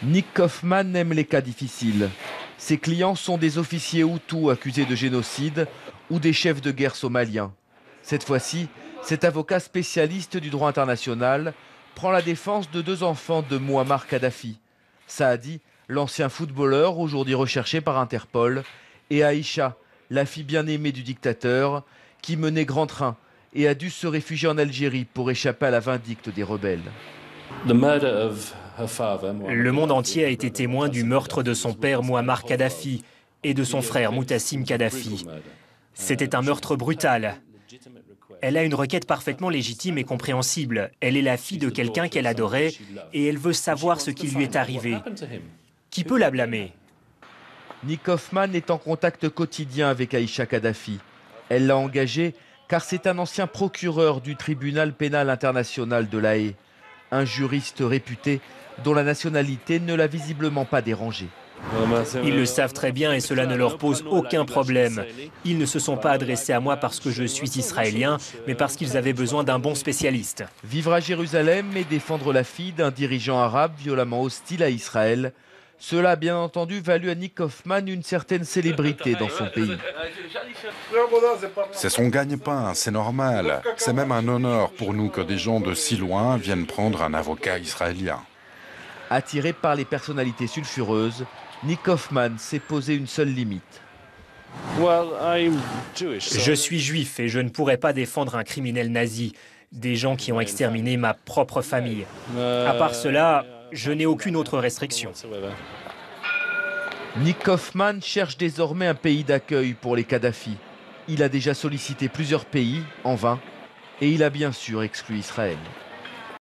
Nick Kaufman aime les cas difficiles. Ses clients sont des officiers hutus accusés de génocide ou des chefs de guerre somaliens. Cette fois-ci, cet avocat spécialiste du droit international prend la défense de deux enfants de Mouammar Kadhafi. Saadi, l'ancien footballeur aujourd'hui recherché par Interpol, et Aïcha, la fille bien-aimée du dictateur, qui menait grand train et a dû se réfugier en Algérie pour échapper à la vindicte des rebelles. Le monde entier a été témoin du meurtre de son père Mouammar Kadhafi et de son frère Moutassim Kadhafi. C'était un meurtre brutal. Elle a une requête parfaitement légitime et compréhensible. Elle est la fille de quelqu'un qu'elle adorait et elle veut savoir ce qui lui est arrivé. Qui peut la blâmer? Nick Kaufman est en contact quotidien avec Aïcha Kadhafi. Elle l'a engagé car c'est un ancien procureur du tribunal pénal international de La Haye. Un juriste réputé dont la nationalité ne l'a visiblement pas dérangé. Ils le savent très bien et cela ne leur pose aucun problème. Ils ne se sont pas adressés à moi parce que je suis israélien, mais parce qu'ils avaient besoin d'un bon spécialiste. Vivre à Jérusalem et défendre la fille d'un dirigeant arabe violemment hostile à Israël, cela a bien entendu valu à Nick Kaufman une certaine célébrité dans son pays. C'est son gagne-pain, c'est normal. C'est même un honneur pour nous que des gens de si loin viennent prendre un avocat israélien. Attiré par les personnalités sulfureuses, Nick Kaufman s'est posé une seule limite. Je suis juif et je ne pourrais pas défendre un criminel nazi, des gens qui ont exterminé ma propre famille. À part cela, je n'ai aucune autre restriction. Nick Kaufman cherche désormais un pays d'accueil pour les Kadhafi. Il a déjà sollicité plusieurs pays, en vain, et il a bien sûr exclu Israël.